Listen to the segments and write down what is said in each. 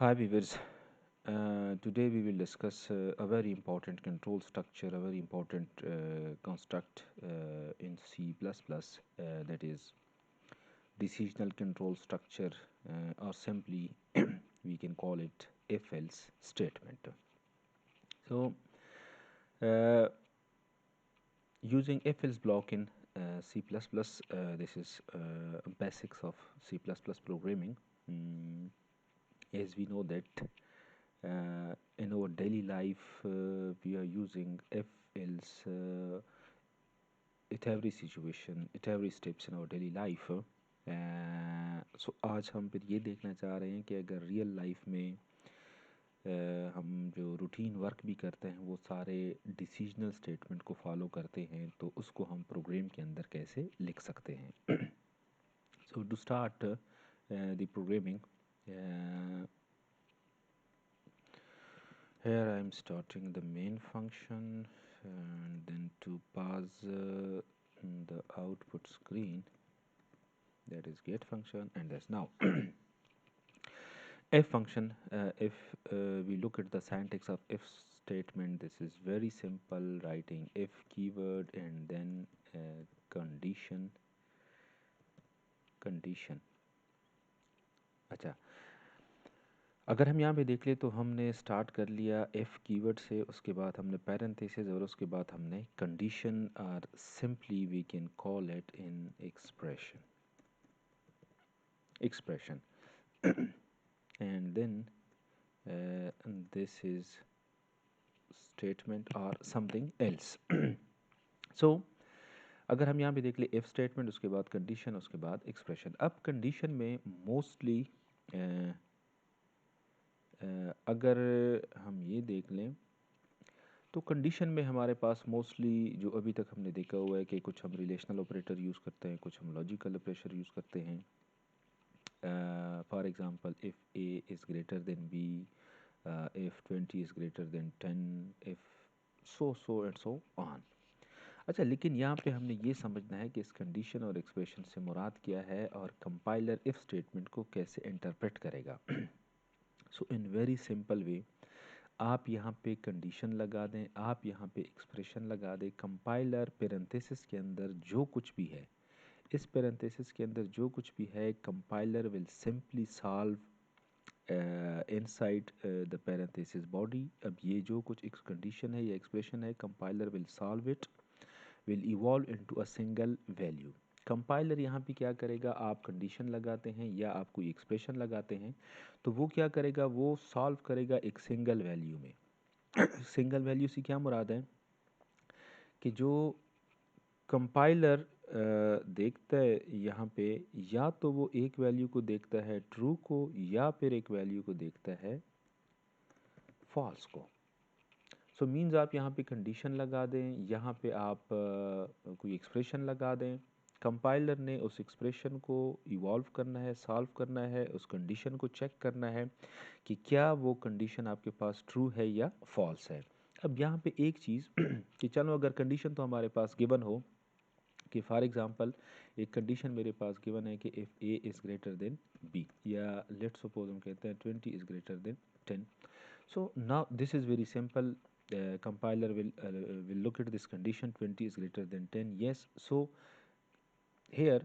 Hi viewers, today we will discuss a very important control structure, a very important construct in C++, that is decisional control structure, or simply we can call it if-else statement. So uh, using if-else block in C++, this is basics of C++ programming. Mm, as we know that in our daily life we are using if else at every situation, at every steps in our daily life. सो आज हम फिर ये देखना चाह रहे हैं कि अगर रियल लाइफ में हम जो रूटीन वर्क भी करते हैं वो सारे डिसीजनल स्टेटमेंट को फॉलो करते हैं तो उसको हम प्रोग्राम के अंदर कैसे लिख सकते हैं. So to start the programming, here I am starting the main function and then to pass the output screen, that is get function, and that's now f function. If we look at the syntax of if statement, this is very simple, writing if keyword and then condition. अच्छा, अगर हम यहाँ पे देख ले तो हमने start कर लिया एफ कीवर्ड से, उसके बाद हमने पैरेंथेसिस और उसके बाद हमने कंडीशन, और simply we can call it in expression and then this is statement or something else. So अगर हम यहाँ पे देख ले इफ स्टेटमेंट, उसके बाद कंडीशन, उसके बाद एक्सप्रेशन. अब कंडीशन में मोस्टली अगर हम ये देख लें तो कंडीशन में हमारे पास मोस्टली जो अभी तक हमने देखा हुआ है कि कुछ हम रिलेशनल ऑपरेटर यूज़ करते हैं, कुछ हम लॉजिकल ऑपरेटर यूज़ करते हैं. For example if a is greater then b, if 20 is greater than 10, if so and so on. अच्छा, लेकिन यहाँ पे हमने ये समझना है कि इस कंडीशन और एक्सप्रेशन से मुराद क्या है और कंपाइलर इफ स्टेटमेंट को कैसे इंटरप्रेट करेगा. सो इन वेरी सिंपल वे, आप यहाँ पे कंडीशन लगा दें, आप यहाँ पे एक्सप्रेशन लगा दें. कंपाइलर पेरेंथेसिस के अंदर जो कुछ भी है, इस पेरेंथेसिस के अंदर जो कुछ भी है, compiler will simply solve inside the parenthesis body. अब ये जो कुछ एक कंडीशन है या एक्सप्रेशन है, compiler will solve it, will evolve into a single value. Compiler यहाँ पे क्या करेगा, आप कंडीशन लगाते हैं या आप कोई एक्सप्रेशन लगाते हैं तो वो क्या करेगा, वो सॉल्व करेगा एक सिंगल वैल्यू में. सिंगल वैल्यू से क्या मुराद है कि जो कंपाइलर देखता है यहाँ पे, या तो वो एक वैल्यू को देखता है ट्रू को, या फिर एक वैल्यू को देखता है फॉल्स को. सो मीन्स आप यहाँ पे कंडीशन लगा दें, यहाँ पे आप कोई एक्सप्रेशन लगा दें. कंपाइलर ने उस एक्सप्रेशन को इवॉल्व करना है, सॉल्व करना है, उस कंडीशन को चेक करना है कि क्या वो कंडीशन आपके पास ट्रू है या फॉल्स है. अब यहाँ पे एक चीज़ कि चलो अगर कंडीशन तो हमारे पास गिवन हो कि फॉर एग्जांपल एक कंडीशन मेरे पास गिवन है कि if A is greater than B, या लेट्स सपोज हम कहते हैं 20 is greater than 10. So now this is very simple. Compiler will look at this condition 20 is greater than 10, yes, so here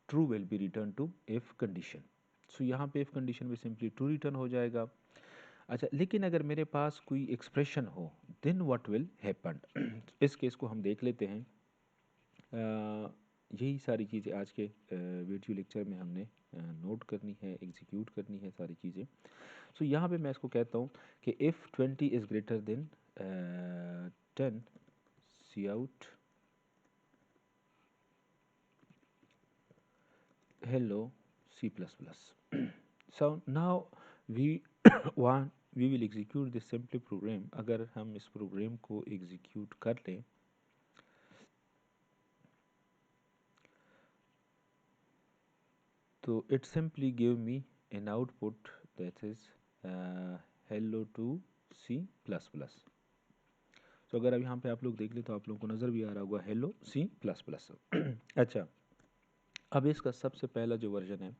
true will be returned to if condition. So यहाँ पे if condition में simply true return हो जाएगा. अच्छा, लेकिन अगर मेरे पास कोई एक्सप्रेशन हो then what will happen. इस केस को हम देख लेते हैं. यही सारी चीज़ें आज के वीडियो लेक्चर में हमने नोट करनी है, एग्जीक्यूट करनी है सारी चीज़ें. सो यहाँ पे मैं इसको कहता हूँ कि if 20 is greater than 10, cout hello C++. So now we want we will execute this simple program. अगर हम इस प्रोग्राम को एग्जीक्यूट कर लें तो it simply give me an output that is hello to C++. तो अगर अब यहाँ पे आप लोग देख ले तो आप लोगों को नज़र भी आ रहा होगा hello C++. अच्छा, अब इसका सबसे पहला जो वर्जन है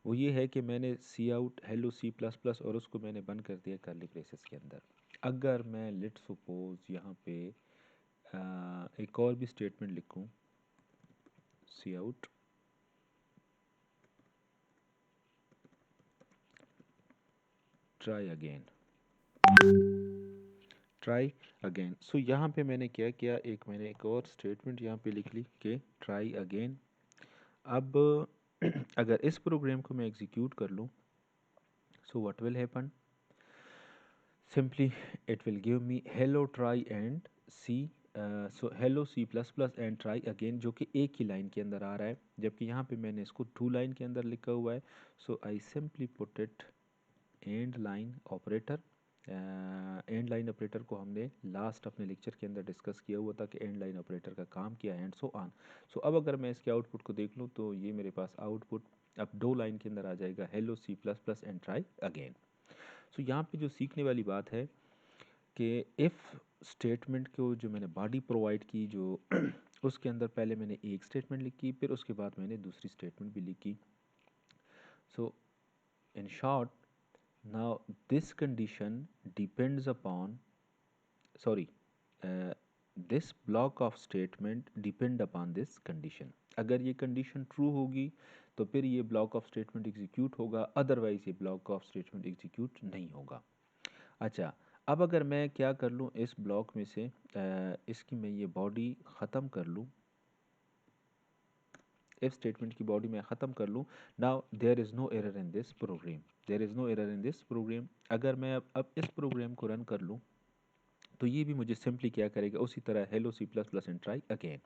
वो ये है कि मैंने cout hello C plus plus और उसको मैंने बंद कर दिया कर्ली ब्रेसेस के अंदर। अगर मैं लेट सपोज यहाँ पे एक और भी स्टेटमेंट लिखूँ, cout try again, try again. So यहाँ पे मैंने क्या किया, मैंने एक और स्टेटमेंट यहाँ पे लिख ली कि ट्राई अगेन। अब अगर इस प्रोग्राम को मैं एग्जीक्यूट कर लूँ, so what will happen, simply it will give me hello try and C, so hello C plus plus and try again, जो कि एक ही लाइन के अंदर आ रहा है, जबकि यहाँ पे मैंने इसको 2 लाइन के अंदर लिखा हुआ है। So I simply put it end line operator. End line operator को हमने लास्ट अपने लेक्चर के अंदर डिस्कस किया हुआ था कि एंड लाइन ऑपरेटर का काम क्या है, एंड सो ऑन। सो अब अगर मैं इसके आउटपुट को देख लूँ तो ये मेरे पास आउटपुट अब 2 लाइन के अंदर आ जाएगा, hello C plus plus and try again. So यहाँ पे जो सीखने वाली बात है कि इफ़ स्टेटमेंट को जो मैंने बॉडी प्रोवाइड की, जो उसके अंदर पहले मैंने एक स्टेटमेंट लिखी, फिर उसके बाद मैंने दूसरी स्टेटमेंट भी लिखी। So in short, now this condition depends upon, sorry, uh, this block of statement depend upon this condition। अगर ये कंडीशन ट्रू होगी तो फिर ये ब्लॉक ऑफ स्टेटमेंट एग्जीक्यूट होगा, अदरवाइज ये ब्लॉक ऑफ स्टेटमेंट एग्जीक्यूट नहीं होगा। अच्छा, अब अगर मैं क्या कर लूँ इस ब्लॉक में से, इसकी मैं ये बॉडी ख़त्म कर लूँ, इफ स्टेटमेंट की बॉडी में ख़त्म कर लूँ, now there is no error in this program, there is no error in this program. अगर मैं अब इस प्रोग्राम को रन कर लूँ तो ये भी मुझे सिंपली क्या करेगा, उसी तरह hello C plus plus and try again.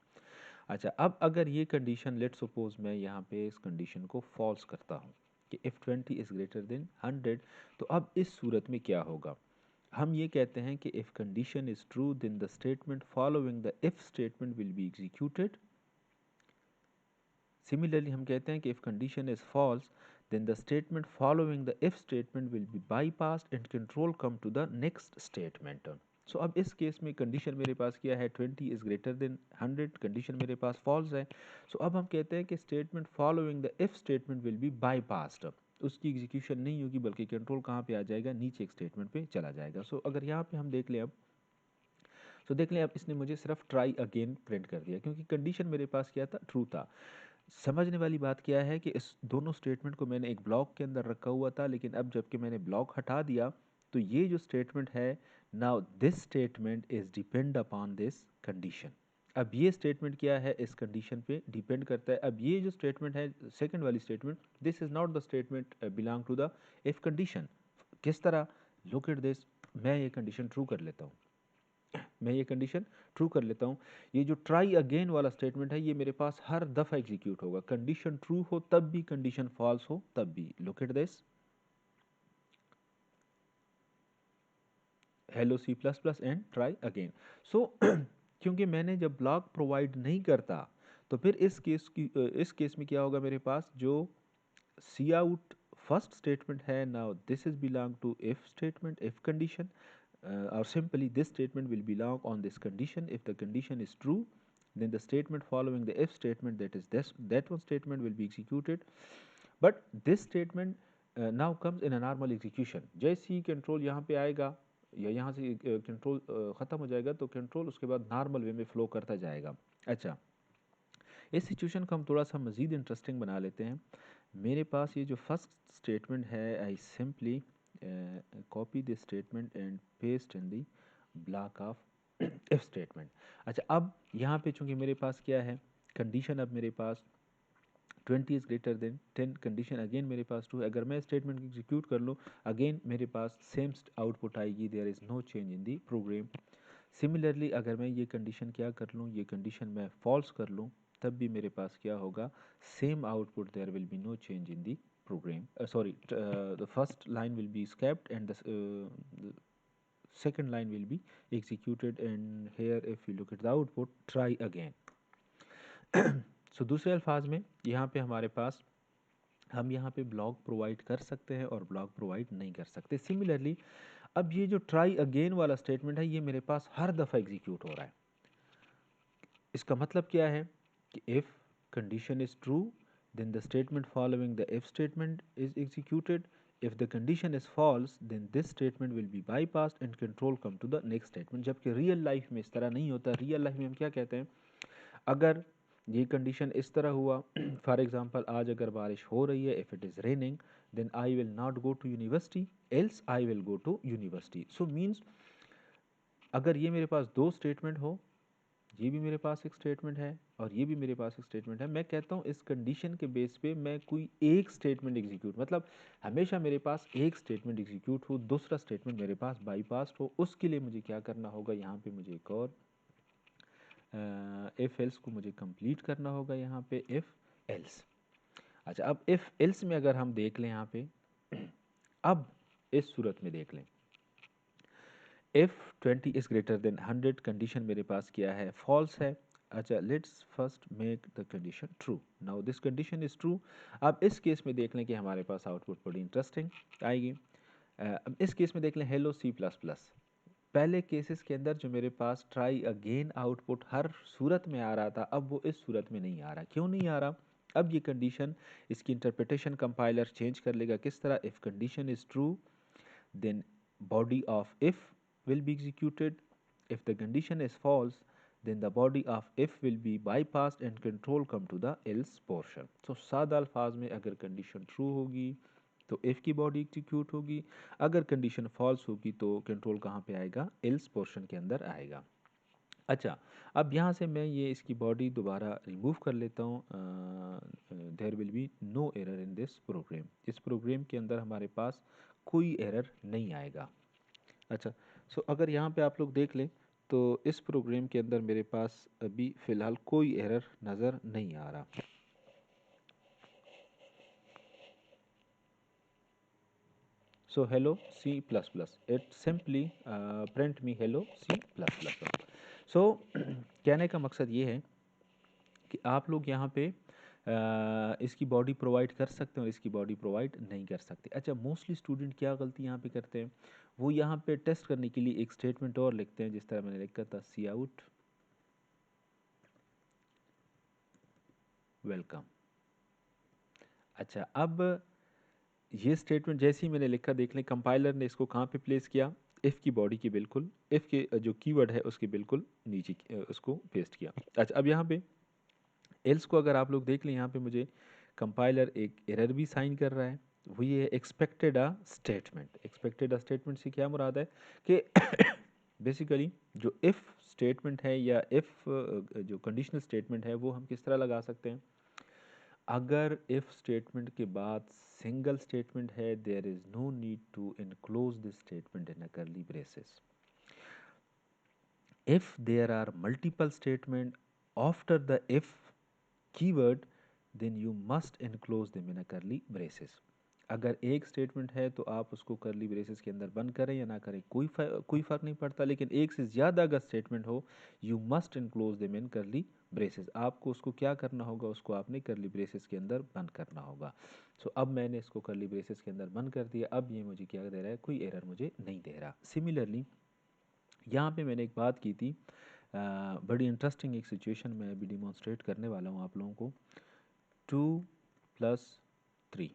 अच्छा, अब अगर ये कंडीशन, लेट सपोज मैं यहाँ पे इस कंडीशन को फॉल्स करता हूँ कि इफ़ 20 इज़ ग्रेटर देन 100, तो अब इस सूरत में क्या होगा, हम ये कहते हैं कि if condition is true then the statement following the if statement will be executed. Similarly, हम कहते हैं कि if condition is false, then the statement following the if statement will be bypassed and control come to the next statement. So अब इस case में condition मेरे पास क्या है, 20 is greater than 100, कंडीशन मेरे पास false है। So अब हम कहते हैं कि statement following the if statement will be bypassed, उसकी एग्जीक्यूशन नहीं होगी बल्कि कंट्रोल कहाँ पे आ जाएगा, नीचे एक स्टेटमेंट पे चला जाएगा। सो अगर यहाँ पे हम देख लें अब, सो देख लें अब इसने मुझे सिर्फ ट्राई अगेन प्रिंट कर दिया क्योंकि कंडीशन मेरे पास क्या था, ट्रू था। समझने वाली बात क्या है कि इस दोनों स्टेटमेंट को मैंने एक ब्लॉक के अंदर रखा हुआ था, लेकिन अब जबकि मैंने ब्लॉक हटा दिया तो ये जो स्टेटमेंट है, now this statement is depend upon this condition. अब ये स्टेटमेंट क्या है, इस कंडीशन पे डिपेंड करता है। अब ये जो स्टेटमेंट है सेकंड वाली statement, this is not the statement belong to the if condition. किस तरह, लुक एट दिस, मैं ये कंडीशन ट्रू कर लेता हूँ, मैं ये कंडीशन ट्रू कर लेता हूँ। ये जो ट्राई अगेन वाला स्टेटमेंट है ये मेरे पास हर दफ़ा एग्जीक्यूट होगा, कंडीशन ट्रू हो तब भी, कंडीशन फॉल्स हो तब भी। Look at this, hello C plus plus and try again. So क्योंकि मैंने जब ब्लॉक प्रोवाइड नहीं करता तो फिर इस केस में क्या होगा, मेरे पास जो सी आउट फर्स्ट स्टेटमेंट है, now this is belong to if statement, if condition, or simply this statement will belong on this condition. If the condition is true, then the statement following the if statement, that is that one statement will be executed. But this statement now comes in a normal execution। जैसे ही control यहाँ पे आएगा या यहाँ से control ख़त्म हो जाएगा तो कंट्रोल उसके बाद नॉर्मल वे में फ्लो करता जाएगा। अच्छा, इस सिचुएशन को हम थोड़ा सा मज़ीद इंटरेस्टिंग बना लेते हैं। मेरे पास ये जो फर्स्ट स्टेटमेंट है, I simply copy this statement and paste in the block of if statement. अच्छा, अब यहाँ पे चूँकि मेरे पास क्या है, कंडीशन अब मेरे पास 20 is greater than 10, condition again मेरे पास 2 है। अगर मैं स्टेटमेंट को एग्जीक्यूट कर लूँ अगेन मेरे पास सेम आउटपुट आएगी, there is no change in the program. Similarly अगर मैं ये कंडीशन क्या कर लूँ, ये कंडीशन मैं फॉल्स कर लूँ तब भी मेरे पास क्या होगा, same output, there will be no change in the program, sorry, the first line will be skipped and the second line will be executed, and here if you look at the output, try again। so दूसरे अल्फाज में यहाँ पे हमारे पास, हम यहाँ पे block provide कर सकते हैं और ब्लॉक प्रोवाइड नहीं कर सकते। सिमिलरली अब ये जो ट्राई अगेन वाला स्टेटमेंट है ये मेरे पास हर दफ़ा एग्जीक्यूट हो रहा है। इसका मतलब क्या है कि if condition is true then the statement following the if statement is executed. If the condition is false, then this statement will be bypassed and control come to the next statement. जबकि real life में इस तरह नहीं होता. Real life में हम क्या कहते हैं, अगर ये कंडीशन इस तरह हुआ, फॉर एग्जांपल आज अगर बारिश हो रही है, if it is raining then I will not go to university else I will go to university. So means अगर ये मेरे पास दो स्टेटमेंट हो, ये भी मेरे पास एक स्टेटमेंट है और ये भी मेरे पास एक स्टेटमेंट है, मैं कहता हूँ इस कंडीशन के बेस पे मैं कोई एक स्टेटमेंट एग्जीक्यूट, मतलब हमेशा मेरे पास एक स्टेटमेंट एग्जीक्यूट हो, दूसरा स्टेटमेंट मेरे पास बाईपास हो. उसके लिए मुझे क्या करना होगा, यहाँ पे मुझे एक और इफ़ एल्स को मुझे कंप्लीट करना होगा. यहाँ पे इफ़ एल्स. अच्छा, अब इफ़ एल्स में अगर हम देख लें यहाँ पे, अब इस सूरत में देख लें, if 20 is greater then 100, condition मेरे पास क्या है, फॉल्स है. अच्छा, let's first make the condition true. Now this condition is true. अब इस केस में देख लें कि हमारे पास आउटपुट बड़ी इंटरेस्टिंग आएगी. अब इस केस में देख लें हेलो सी प्लस प्लस. पहले केसेस के अंदर जो मेरे पास ट्राई अगेन आउटपुट हर सूरत में आ रहा था, अब वो इस सूरत में नहीं आ रहा. क्यों नहीं आ रहा, अब ये कंडीशन, इसकी इंटरप्रिटेशन कंपाइलर चेंज कर लेगा. किस तरह, if condition is true then body of if will be executed. If the condition is false, then the body of if will be bypassed and control come to the else portion. So सादा अल्फाज में अगर condition true होगी तो if की body execute होगी, अगर condition false होगी तो कंट्रोल कहाँ पे आएगा, else पोर्शन के अंदर आएगा. अच्छा, अब यहाँ से मैं ये इसकी बॉडी दोबारा रिमूव कर लेता हूँ. There will be no error in this program. इस प्रोग्राम के अंदर हमारे पास कोई एरर नहीं आएगा. अच्छा, सो अगर यहाँ पे आप लोग देख लें तो इस प्रोग्राम के अंदर मेरे पास अभी फ़िलहाल कोई एरर नज़र नहीं आ रहा. So hello C++, it simply print me hello C++. So कहने का मकसद ये है कि आप लोग यहाँ पे इसकी बॉडी प्रोवाइड कर सकते हो, इसकी बॉडी प्रोवाइड नहीं कर सकते. अच्छा, मोस्टली स्टूडेंट क्या गलती यहाँ पे करते हैं, वो यहाँ पे टेस्ट करने के लिए एक स्टेटमेंट और लिखते हैं, जिस तरह मैंने लिखा था सी आउट वेलकम. अच्छा, अब ये स्टेटमेंट जैसे ही मैंने लिखा, देख लें कंपाइलर ने इसको कहाँ पे प्लेस किया, इफ़ की बॉडी के बिल्कुल, इफ़ के जो कीवर्ड है उसके बिल्कुल नीचे उसको पेस्ट किया. अच्छा, अब यहाँ पे एल्स को अगर आप लोग देख लें, यहाँ पे मुझे कंपाइलर एक एरर भी साइन कर रहा है. वो ये है expected a statement. Expected a statement से क्या मुराद है कि बेसिकली जो इफ़ स्टेटमेंट है या इफ़ जो कंडीशनल स्टेटमेंट है वो हम किस तरह लगा सकते हैं, अगर इफ़ स्टेटमेंट के बाद सिंगल स्टेटमेंट है, there is no need to enclose this statement in a curly braces. If there are multiple statement after the if keyword, then you must enclose them in a curly braces. अगर एक statement है तो आप उसको करली braces के अंदर बंद करें या ना करें, कोई फ़र्क नहीं पड़ता. लेकिन एक से ज़्यादा अगर स्टेटमेंट हो, you must enclose them in करली ब्रेसेस. आपको उसको क्या करना होगा, उसको आपने करली ब्रेसेस के अंदर बंद करना होगा. सो अब मैंने इसको करली ब्रेसेस के अंदर बंद कर दिया. अब ये मुझे क्या दे रहा है, कोई एरर मुझे नहीं दे रहा. सिमिलरली यहाँ पे मैंने एक बात की थी, बड़ी इंटरेस्टिंग एक सिचुएशन मैं अभी डिमॉन्स्ट्रेट करने वाला हूँ आप लोगों को. 2+3.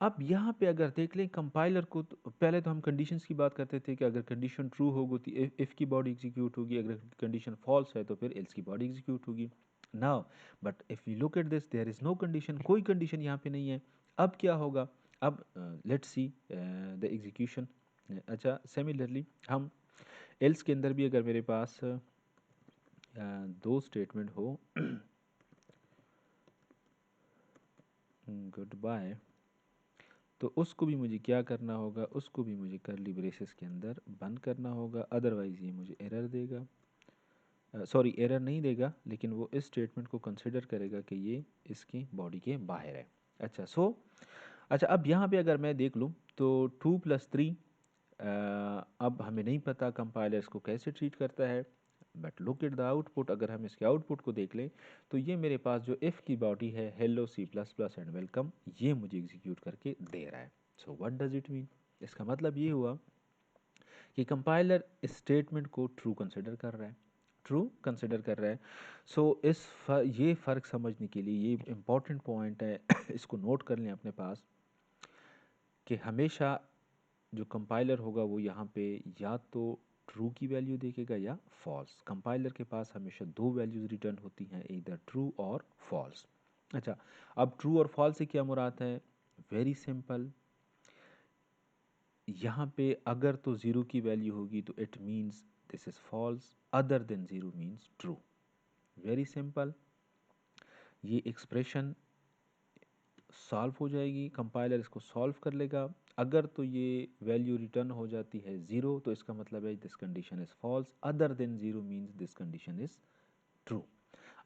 अब यहाँ पे अगर देख लें कंपाइलर को, तो पहले तो हम कंडीशंस की बात करते थे कि अगर कंडीशन ट्रू होगी तो इफ़ की बॉडी एग्जीक्यूट होगी, अगर कंडीशन फॉल्स है तो फिर एल्स की बॉडी एग्जीक्यूट होगी. Now but if you look at this, there is no condition, कोई कंडीशन यहाँ पे नहीं है. अब क्या होगा, अब लेट्स सी द एग्जीक्यूशन. अच्छा, सिमिलरली हम एल्स के अंदर भी अगर मेरे पास दो स्टेटमेंट हो, गुड बाय, तो उसको भी मुझे क्या करना होगा, उसको भी मुझे करली ब्रेसेस के अंदर बंद करना होगा, अदरवाइज़ ये मुझे एरर देगा. सॉरी, एरर नहीं देगा, लेकिन वो इस स्टेटमेंट को कंसिडर करेगा कि ये इसके बॉडी के बाहर है. अच्छा, अच्छा, अब यहाँ पे अगर मैं देख लूँ तो 2+3, अब हमें नहीं पता कंपाइलर इसको कैसे ट्रीट करता है, but look at the output. अगर हम इसके आउटपुट को देख लें तो ये मेरे पास जो इफ़ की बॉडी है hello C plus plus and welcome, ये मुझे एग्जीक्यूट करके दे रहा है. So what does it mean, इसका मतलब ये हुआ कि कंपाइलर इस स्टेटमेंट को ट्रू कंसिडर कर रहा है. ट्रू कंसिडर कर रहा है। सो ये फ़र्क समझने के लिए ये इम्पॉर्टेंट पॉइंट है इसको नोट कर लें अपने पास कि हमेशा जो कंपाइलर होगा वो यहाँ पे या तो ट्रू की वैल्यू देखेगा या फॉल्स। कंपाइलर के पास हमेशा दो वैल्यूज़ रिटर्न होती हैं, इधर ट्रू और फॉल्स। अच्छा, अब ट्रू और फॉल्स से क्या मुराद है? वेरी सिंपल, यहाँ पे अगर तो ज़ीरो की वैल्यू होगी तो it means this is false, other than zero means true. Very simple, ये एक्सप्रेशन सॉल्व हो जाएगी, कंपाइलर इसको सॉल्व कर लेगा। अगर तो ये वैल्यू रिटर्न हो जाती है ज़ीरो तो इसका मतलब है this condition is false, other than zero means this condition is true.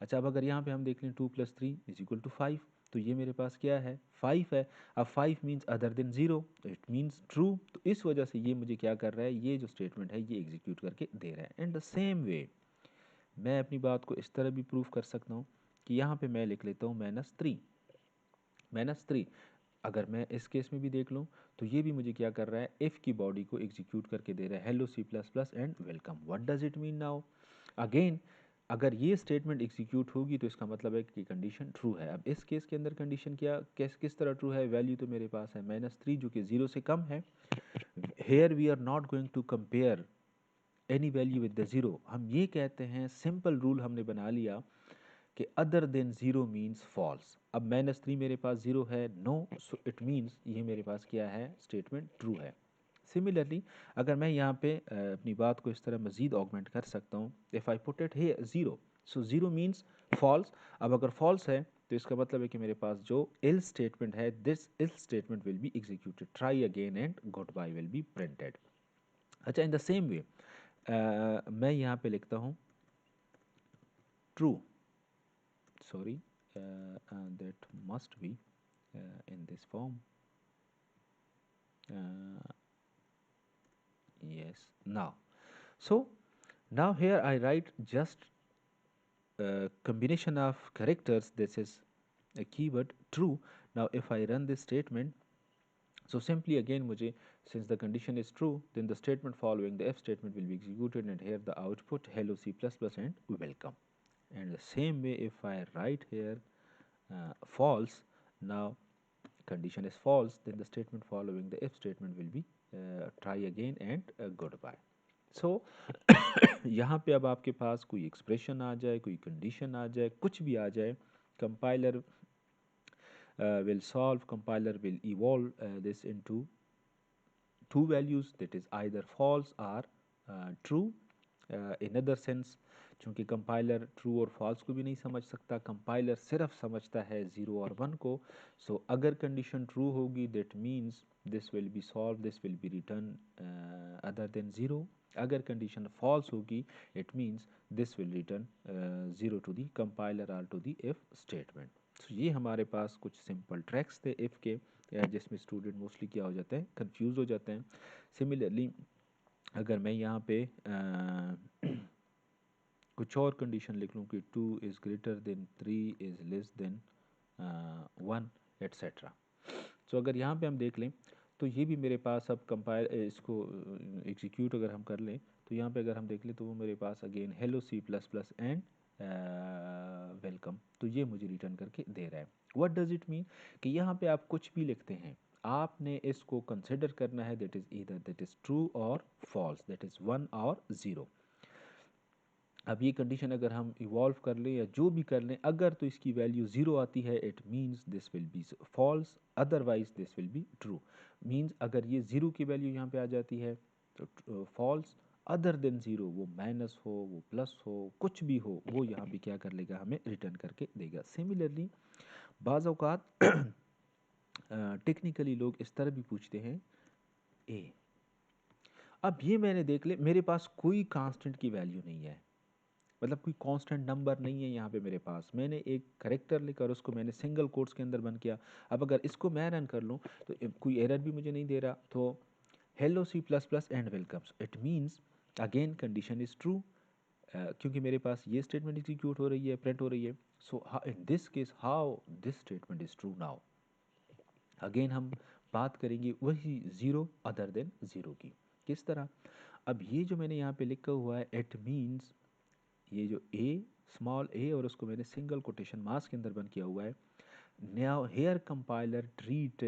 अच्छा, अब अगर यहाँ पे हम देख लें 2+3=5, तो ये मेरे पास क्या है? 5 है। अब 5 मीन्स अदर देन ज़ीरो, तो इट मीन्स ट्रू। तो इस वजह से ये मुझे क्या कर रहा है, ये जो स्टेटमेंट है ये एग्जीक्यूट करके दे रहा है। एंड द सेम वे मैं अपनी बात को इस तरह भी प्रूव कर सकता हूँ कि यहाँ पे मैं लिख लेता हूँ -3। अगर मैं इस केस में भी देख लूँ तो ये भी मुझे क्या कर रहा है, इफ़ की बॉडी को एग्जीक्यूट करके दे रहा है, hello C plus plus and welcome. What does it mean now? Again, अगर ये स्टेटमेंट एग्जीक्यूट होगी तो इसका मतलब है कि कंडीशन ट्रू है। अब इस केस के अंदर कंडीशन किस तरह ट्रू है? वैल्यू तो मेरे पास है -3 जो कि 0 से कम है। Here we are not going to compare any value with the zero. हम ये कहते हैं, सिंपल रूल हमने बना लिया कि other than zero means false. अब -3 मेरे पास ज़ीरो है, नो, सो इट मीन्स ये मेरे पास क्या है, स्टेटमेंट ट्रू है। सिमिलरली अगर मैं यहाँ पे अपनी बात को इस तरह मज़ीद ऑगमेंट कर सकता हूँ, if I put it here zero, so zero means false. अब अगर फॉल्स है तो इसका मतलब है कि मेरे पास जो इल स्टेटमेंट है, this else statement will be executed, try again and good bye will be printed. अच्छा, इन द सेम वे मैं यहाँ पे लिखता हूँ true, sorry, that must be in this form. uh, yes, now, so now here I write just combination of characters, this is a keyword true. Now if I run this statement, so simply again मुझे, since the condition is true, then the statement following the if statement will be executed, and here the output hello C++ and welcome. And the same way if I write here false, now condition is false, then the statement following the if statement will be try again and goodbye. So यहाँ पे अब आपके पास कोई expression आ जाए, कोई condition आ जाए, कुछ भी आ जाए, compiler will solve, compiler will evolve this into two values, that is either false or true. In other sense, चूँकि कंपाइलर ट्रू और फॉल्स को भी नहीं समझ सकता, कंपाइलर सिर्फ समझता है ज़ीरो और वन को। सो अगर कंडीशन ट्रू होगी that means this will be solve, this will be return other than zero. अगर कंडीशन फॉल्स होगी it means this will return zero to the compiler और टू दी इफ़ स्टेटमेंट। तो ये हमारे पास कुछ simple tracks थे if के, जिसमें स्टूडेंट मोस्टली क्या हो जाते हैं, कंफ्यूज हो जाते हैं। सिमिलरली अगर मैं यहाँ पे कुछ और कंडीशन लिख लूँ कि 2 is greater than 3 is less than 1 etcetera. So अगर यहाँ पे हम देख लें तो ये भी मेरे पास अब कंपाइल इसको एग्जीक्यूट अगर हम कर लें तो यहाँ पे अगर हम देख लें तो वो मेरे पास again hello C plus plus and welcome, तो ये मुझे रिटर्न करके दे रहा है। व्हाट डज इट मीन कि यहाँ पे आप कुछ भी लिखते हैं, आपने इसको कंसिडर करना है that is either that is true और फॉल्स, दैट इज़ 1 और 0। अब ये कंडीशन अगर हम इवॉल्व कर लें या जो भी कर लें, अगर तो इसकी वैल्यू ज़ीरो आती है it means this will be false, otherwise this will be true. Means अगर ये ज़ीरो की वैल्यू यहाँ पे आ जाती है तो फॉल्स, अदर देन ज़ीरो, वो माइनस हो, वो प्लस हो, कुछ भी हो, वो यहाँ पे क्या कर लेगा, हमें रिटर्न करके देगा। सिमिलरली बाज़ औक़ात टेक्निकली लोग इस तरह भी पूछते हैं ए। अब ये मैंने देख ले, मेरे पास कोई कांस्टेंट की वैल्यू नहीं है, मतलब कोई कांस्टेंट नंबर नहीं है यहाँ पे मेरे पास। मैंने एक करेक्टर लेकर उसको मैंने सिंगल कोट्स के अंदर बंद किया। अब अगर इसको मैं रन कर लूँ तो कोई एरर भी मुझे नहीं दे रहा। तो hello C plus plus and welcomes, it means again condition is true, क्योंकि मेरे पास ये स्टेटमेंट एग्जीक्यूट हो रही है, प्रिंट हो रही है। So in this case how this statement is true now. Again हम बात करेंगे वही ज़ीरो अदर देन ज़ीरो की। किस तरह? अब ये जो मैंने यहाँ पे लिखा हुआ है इट मीन्स ये जो ए, स्मॉल ए और उसको मैंने सिंगल कोटेशन मार्क्स के अंदर बंद किया हुआ है। Now here compiler treat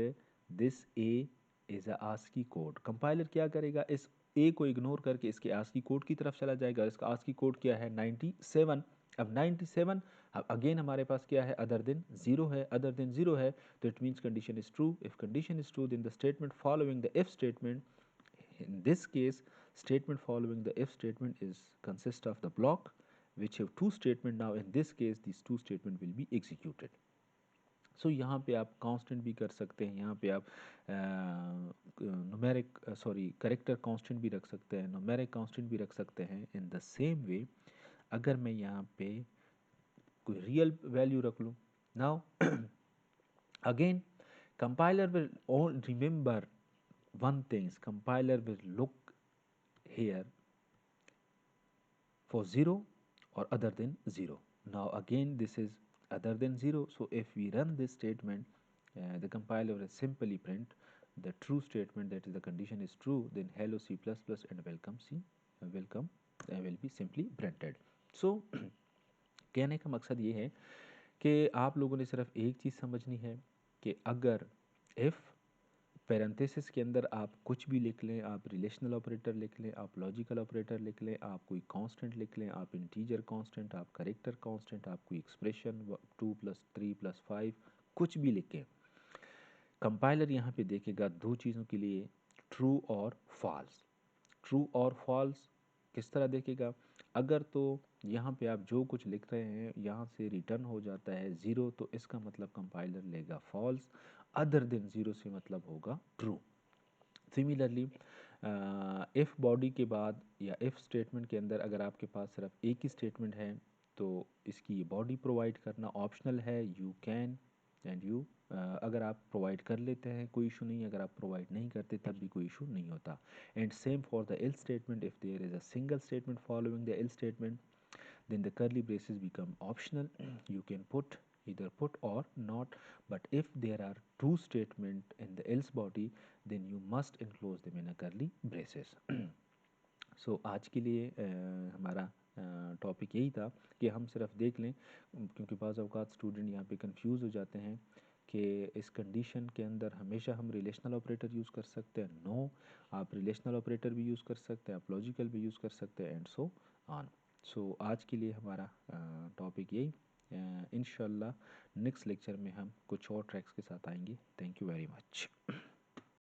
this a is a ASCII code. Compiler क्या करेगा, इस ए को इग्नोर करके इसके आस्की कोड की तरफ चला जाएगा। इसका आस्की कोड क्या है 97। अब 97, अब अगेन हमारे पास क्या है, अदर देन जीरो है, अदर देन जीरो है, तो it means condition is true. If condition is true then the statement following the if statement, in this case statement following the if statement is consist of the block which have two statement. Now in this case these two statement will be executed. सो यहाँ पे आप constant भी कर सकते हैं, यहाँ पे आप न्यूमेरिक सॉरी करेक्टर कांस्टेंट भी रख सकते हैं, न्यूमेरिक कांस्टेंट भी रख सकते हैं। इन द सेम वे अगर मैं यहाँ पे कोई रियल वैल्यू रख लूँ, now again compiler will all remember one thing, compiler will look here for 0 or other than 0. Now again this is other than 0, so if we run this statement, the compiler will simply print the true statement, that is the condition is true, then hello C++ and welcome C, welcome will be simply printed. So कहने का मकसद ये है कि आप लोगों ने सिर्फ एक चीज़ समझनी है कि अगर इफ़ पैरेंथेसिस के अंदर आप कुछ भी लिख लें, आप रिलेशनल ऑपरेटर लिख लें, आप लॉजिकल ऑपरेटर लिख लें, आप कोई कांस्टेंट लिख लें, आप इंटीजर कांस्टेंट, आप करेक्टर कांस्टेंट, आप कोई एक्सप्रेशन 2+3+5 कुछ भी लिखें, कंपाइलर यहाँ पे देखेगा दो चीज़ों के लिए, ट्रू और फॉल्स। ट्रू और फॉल्स किस तरह देखेगा, अगर तो यहाँ पे आप जो कुछ लिख रहे हैं यहाँ से रिटर्न हो जाता है ज़ीरो, तो इसका मतलब कंपाइलर लेगा फॉल्स, अदर देन ज़ीरो से मतलब होगा ट्रू। सिमिलरली इफ़ बॉडी के बाद या इफ़ स्टेटमेंट के अंदर अगर आपके पास सिर्फ एक ही स्टेटमेंट है तो इसकी बॉडी प्रोवाइड करना ऑप्शनल है, यू कैन एंड यू, अगर आप प्रोवाइड कर लेते हैं कोई इशू नहीं, अगर आप प्रोवाइड नहीं करते तब भी कोई इशू नहीं होता। And same for the else statement, if there is a single statement following the else statement then the curly braces become optional. You can put either put or not, but if there are two statement in the else body then you must enclose them in a curly braces. सो आज के लिए हमारा topic यही था कि हम सिर्फ देख लें, क्योंकि बाज़ अवकात स्टूडेंट यहाँ पे कंफ्यूज हो जाते हैं कि इस कंडीशन के अंदर हमेशा हम रिलेशनल ऑपरेटर यूज़ कर सकते हैं। नो, आप रिलेशनल ऑपरेटर भी यूज़ कर सकते हैं, आप लॉजिकल भी यूज़ कर सकते हैं, एंड सो ऑन। सो आज के लिए हमारा टॉपिक यही, इंशाल्लाह नेक्स्ट लेक्चर में हम कुछ और ट्रैक्स के साथ आएंगे। Thank you very much.